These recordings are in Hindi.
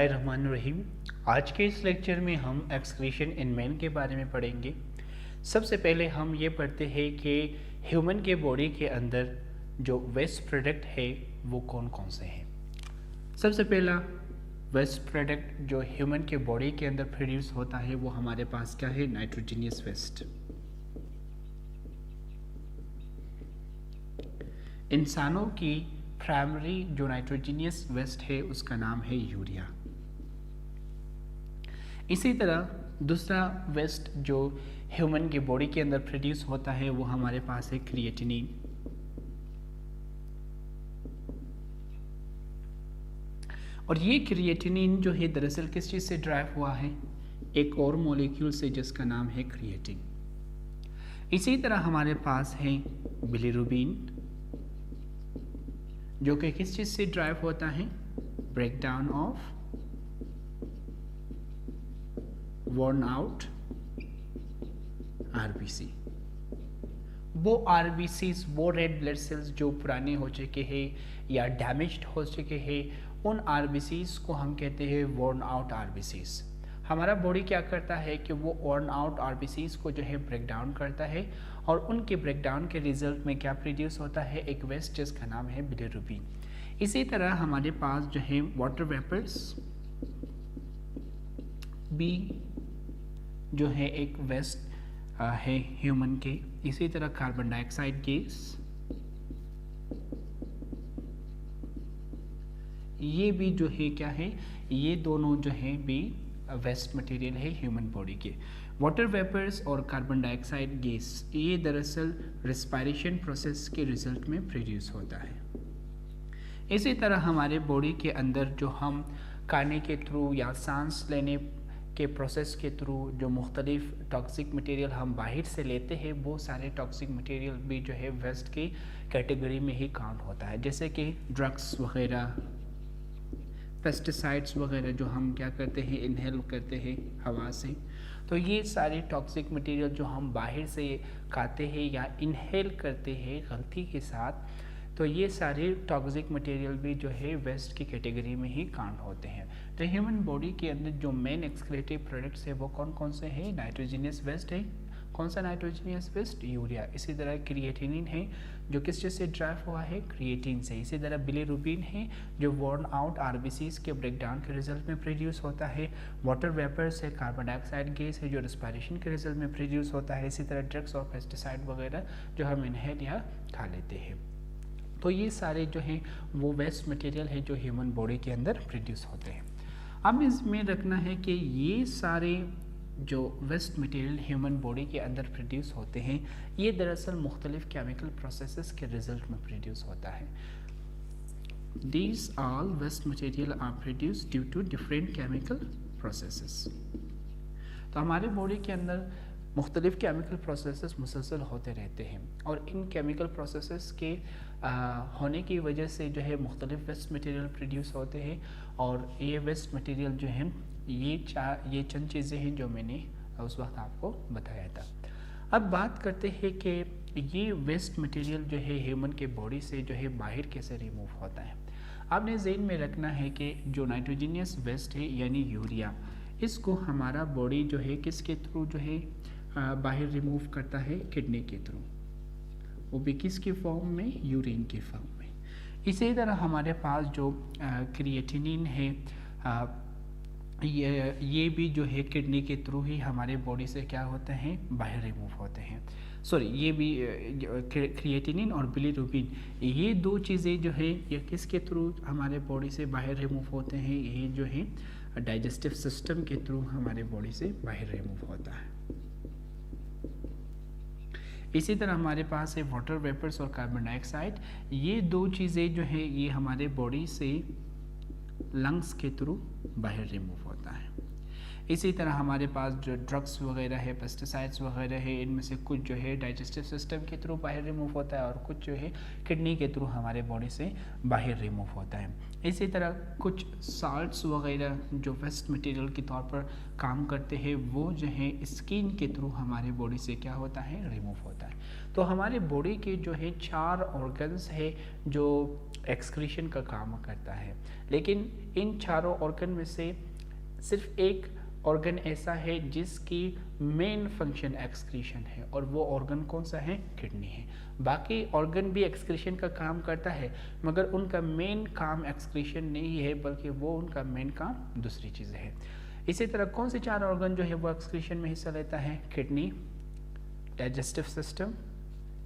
रहमानुर्रहीम। आज के इस लेक्चर में हम एक्सक्रीशन इन मैन के बारे में पढ़ेंगे। सबसे पहले हम ये पढ़ते हैं कि ह्यूमन के बॉडी के अंदर जो वेस्ट प्रोडक्ट है वो कौन कौन से हैं। सबसे पहला वेस्ट प्रोडक्ट जो ह्यूमन के बॉडी के अंदर प्रोड्यूस होता है वो हमारे पास क्या है, नाइट्रोजनियस वेस्ट। इंसानों की प्राइमरी जो नाइट्रोजनियस वेस्ट है उसका नाम है यूरिया। इसी तरह दूसरा वेस्ट जो ह्यूमन की बॉडी के अंदर प्रोड्यूस होता है वो हमारे पास है क्रिएटिनिन। और ये क्रिएटिनिन जो है दरअसल किस चीज़ से ड्राइव हुआ है, एक और मॉलिक्यूल से जिसका नाम है क्रिएटिन। इसी तरह हमारे पास है बिलिरुबिन जो कि किस चीज़ से ड्राइव होता है, breakdown of worn out RBC। वो RBCs, वो रेड ब्लड सेल्स जो पुराने हो चुके हैं या डैमेज्ड हो चुके हैं, उन RBCs को हम कहते हैं worn out RBCs। हमारा बॉडी क्या करता है कि वो worn out RBCs को जो है ब्रेक डाउन करता है और उनके ब्रेक डाउन के रिजल्ट में क्या प्रोड्यूस होता है, एक वेस्ट जिसका नाम है बिलिरुबिन। इसी तरह हमारे पास जो है वाटर वेपर्स भी जो है एक वेस्ट है ह्यूमन के। इसी तरह कार्बन डाइऑक्साइड गैस, ये भी जो है क्या है, ये दोनों जो है भी वेस्ट मटेरियल है ह्यूमन बॉडी के। वाटर वेपर्स और कार्बन डाइऑक्साइड गैस ये दरअसल रेस्पिरेशन प्रोसेस के रिजल्ट में प्रोड्यूस होता है। इसी तरह हमारे बॉडी के अंदर जो हम खाने के थ्रू या सांस लेने के प्रोसेस के थ्रू जो मुख्तलिफ टॉक्सिक मटेरियल हम बाहर से लेते हैं, वो सारे टॉक्सिक मटेरियल भी जो है वेस्ट की कैटेगरी में ही काउंट होता है। जैसे कि ड्रग्स वगैरह, पेस्टिसाइड्स वगैरह जो हम क्या करते हैं, इनहेल करते हैं हवा से, तो ये सारे टॉक्सिक मटेरियल जो हम बाहर से खाते हैं या इनहेल करते हैं गलती के साथ, तो ये सारे टॉक्सिक मटेरियल भी जो है वेस्ट की कैटेगरी में ही काउंट होते हैं। तो ह्यूमन बॉडी के अंदर जो मेन एक्सक्रीटिव प्रोडक्ट्स है वो कौन कौन से हैं, नाइट्रोजनियस वेस्ट है। कौन सा नाइट्रोजनियस वेस्ट, यूरिया। इसी तरह क्रिएटिनिन है जो किस चीज़ से ड्राइव हुआ है, क्रिएटिन से। इसी तरह बिलिरुबिन है जो वर्न आउट RBCs के ब्रेकडाउन के रिजल्ट में प्रोड्यूस होता है। वाटर वेपर्स है, कार्बन डाइऑक्साइड गैस है जो रेस्पिरेशन के रिजल्ट में प्रोड्यूस होता है। इसी तरह ड्रग्स और पेस्टिसाइड वगैरह जो हम इनहेल या खा लेते हैं। तो ये सारे जो हैं वो वेस्ट मटेरियल है जो ह्यूमन बॉडी के अंदर प्रोड्यूस होते हैं। अब इसमें रखना है कि ये सारे जो वेस्ट मटेरियल ह्यूमन बॉडी के अंदर प्रोड्यूस होते हैं ये दरअसल मुख्तलिफ केमिकल प्रोसेसेस के रिजल्ट में प्रोड्यूस होता है। These all waste material are produced due to different chemical processes। तो हमारे बॉडी के अंदर मुख्तलिफ केमिकल प्रोसेसेस मुसलसल होते रहते हैं और इन केमिकल प्रोसेसेस के होने की वजह से जो है मुख्तलिफ वेस्ट मटेरियल प्रोड्यूस होते हैं। और ये वेस्ट मटेरियल जो है ये चंद चीज़ें हैं जो मैंने उस वक्त आपको बताया था। अब बात करते हैं कि ये वेस्ट मटेरियल जो है ह्यूमन के बॉडी से जो है बाहर कैसे रिमूव होता है। आपने ज़हन में रखना है कि जो नाइट्रोजनियस वेस्ट है यानी यूरिया, इसको हमारा बॉडी जो है किसके थ्रू जो है बाहर रिमूव करता है, किडनी के थ्रू, वो भी किसकी फॉर्म में, यूरिन की फॉर्म में। इसी तरह हमारे पास जो क्रिएटिनिन है ये भी जो है किडनी के थ्रू ही हमारे बॉडी से क्या होते हैं, बाहर रिमूव होते हैं। सॉरी, ये भी क्रिएटिनिन और बिलिरुबिन ये दो चीज़ें जो है ये किसके थ्रू हमारे बॉडी से बाहर रिमूव होते हैं, ये जो है डाइजेस्टिव सिस्टम के थ्रू हमारे बॉडी से बाहर रिमूव होता है। इसी तरह हमारे पास है वाटर वेपर्स और कार्बन डाइऑक्साइड, ये दो चीज़ें जो है ये हमारे बॉडी से लंग्स के थ्रू बाहर रिमूव होता है। इसी तरह हमारे पास जो ड्रग्स वगैरह है, पेस्टिसाइड्स वगैरह है, इनमें से कुछ जो है डाइजेस्टिव सिस्टम के थ्रू बाहर रिमूव होता है और कुछ जो है किडनी के थ्रू हमारे बॉडी से बाहर रिमूव होता है। इसी तरह कुछ साल्ट्स वगैरह जो वेस्ट मटेरियल के तौर पर काम करते हैं वो जो है स्किन के थ्रू हमारे बॉडी से क्या होता है, रिमूव होता है। तो हमारे बॉडी के जो है 4 ऑर्गन्स है जो एक्सक्रीशन का काम करता है, लेकिन इन चारों ऑर्गन में से सिर्फ एक ऑर्गन ऐसा है जिसकी मेन फंक्शन एक्सक्रीशन है, और वो ऑर्गन कौन सा है, किडनी है। बाकी ऑर्गन भी एक्सक्रीशन का काम करता है, मगर उनका मेन काम एक्सक्रीशन नहीं है, बल्कि वो उनका मेन काम दूसरी चीज़ है। इसी तरह कौन से 4 ऑर्गन जो है वो एक्सक्रीशन में हिस्सा लेता है, किडनी, डाइजेस्टिव सिस्टम,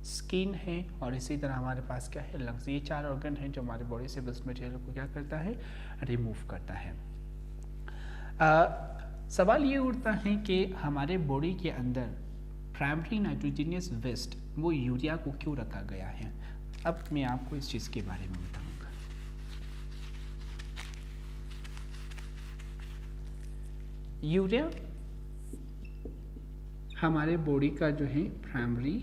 स्किन है, और इसी तरह हमारे पास क्या है, लंग्स। ये 4 ऑर्गन हैं जो हमारे बॉडी से वेस्ट मटेरियल को क्या करता है, रिमूव करता है। सवाल ये उठता है कि हमारे बॉडी के अंदर प्राइमरी नाइट्रोजनियस वेस्ट वो यूरिया को क्यों रखा गया है। अब मैं आपको इस चीज़ के बारे में बताऊंगा। यूरिया हमारे बॉडी का जो है प्राइमरी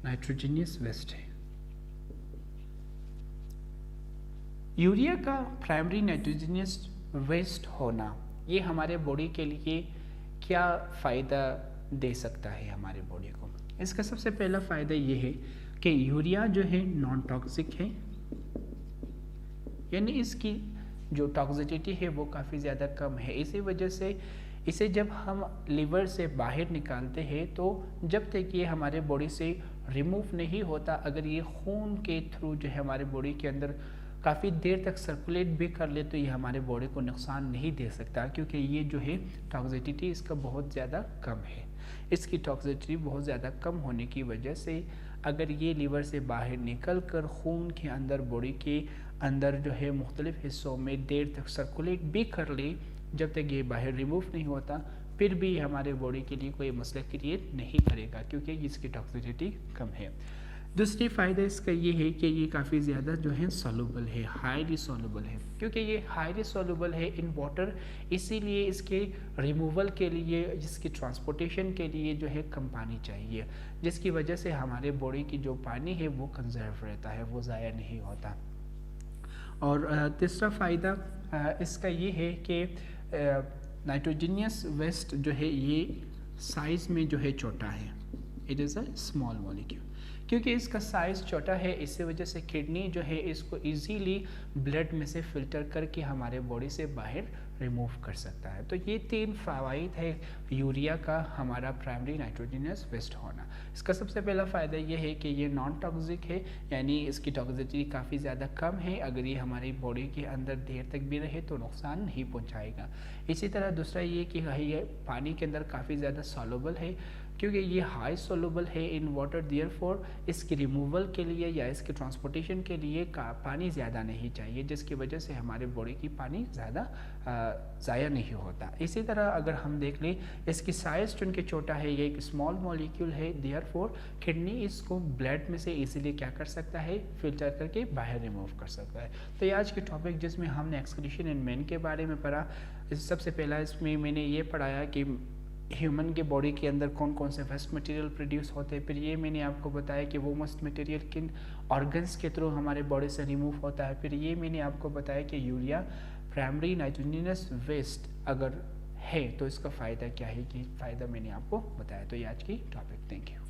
नाइट्रोजनियस वेस्ट है। यूरिया का प्राइमरी नाइट्रोजनियस वेस्ट होना ये हमारे बॉडी के लिए क्या फ़ायदा दे सकता है हमारे बॉडी को। इसका सबसे पहला फ़ायदा ये है कि यूरिया जो है नॉन टॉक्सिक है, यानी इसकी जो टॉक्सिसिटी है वो काफ़ी ज़्यादा कम है। इसी वजह से इसे जब हम लिवर से बाहर निकालते हैं तो जब तक ये हमारे बॉडी से रिमूव नहीं होता, अगर ये खून के थ्रू जो है हमारे बॉडी के अंदर काफ़ी देर तक सर्कुलेट भी कर ले तो ये हमारे बॉडी को नुकसान नहीं दे सकता, क्योंकि ये जो है टॉक्सिसिटी इसका बहुत ज़्यादा कम है। इसकी टॉक्सिसिटी बहुत ज़्यादा कम होने की वजह से अगर ये लीवर से बाहर निकल कर खून के अंदर, बॉडी के अंदर जो है मुख्तलिफ हिस्सों में देर तक सर्कुलेट भी कर ले, जब तक ये बाहर रिमूव नहीं होता फिर भी हमारे बॉडी के लिए कोई मसला क्रिएट नहीं करेगा, क्योंकि इसकी टॉक्सिसिटी कम है। दूसरी फ़ायदा इसका ये है कि ये काफ़ी ज़्यादा जो है सॉल्युबल है, हाईली सॉल्युबल है। क्योंकि ये हाईली सॉल्युबल है इन वाटर, इसीलिए इसके रिमूवल के लिए, इसकी ट्रांसपोर्टेशन के लिए जो है कम पानी चाहिए, जिसकी वजह से हमारे बॉडी की जो पानी है वो कंजर्व रहता है, वो ज़ाया नहीं होता। और तीसरा फ़ायदा इसका ये है कि नाइट्रोजनियस वेस्ट जो है ये साइज़ में जो है छोटा है, it is a small molecule. क्योंकि इसका साइज़ छोटा है, इसी वजह से किडनी जो है इसको इजीली ब्लड में से फ़िल्टर करके हमारे बॉडी से बाहर रिमूव कर सकता है। तो ये 3 फ़वाइद है यूरिया का हमारा प्राइमरी नाइट्रोजनियस वेस्ट होना। इसका सबसे पहला फ़ायदा ये है कि ये नॉन टॉक्सिक है, यानी इसकी टॉक्सिसिटी काफ़ी ज़्यादा कम है। अगर ये हमारी बॉडी के अंदर देर तक भी रहे तो नुकसान नहीं पहुँचाएगा। इसी तरह दूसरा ये कि ये पानी के अंदर काफ़ी ज़्यादा सॉल्युबल है, क्योंकि ये हाई सोलुबल है इन वाटर, देयरफॉर इसकी रिमूवल के लिए या इसके ट्रांसपोर्टेशन के लिए पानी ज़्यादा नहीं चाहिए, जिसकी वजह से हमारे बॉडी की पानी ज़्यादा ज़ाया नहीं होता। इसी तरह अगर हम देख लें इसकी साइज़ चूँकि छोटा है, ये एक स्मॉल मॉलिक्यूल है, देयरफॉर किडनी इसको ब्लड में से इजीली क्या कर सकता है, फिल्टर करके बाहर रिमूव कर सकता है। तो ये आज के टॉपिक जिसमें हमने एक्सक्रीशन इन मेन के बारे में पढ़ा, सबसे पहला इसमें मैंने ये पढ़ाया कि ह्यूमन के बॉडी के अंदर कौन कौन से वेस्ट मटेरियल प्रोड्यूस होते हैं। फिर ये मैंने आपको बताया कि वो वेस्ट मटेरियल किन ऑर्गन्स के थ्रू हमारे बॉडी से रिमूव होता है। फिर ये मैंने आपको बताया कि यूरिया प्राइमरी नाइट्रोजनियस वेस्ट अगर है तो इसका फ़ायदा क्या है, कि फ़ायदा मैंने आपको बताया। तो ये आज की टॉपिक। Thank you.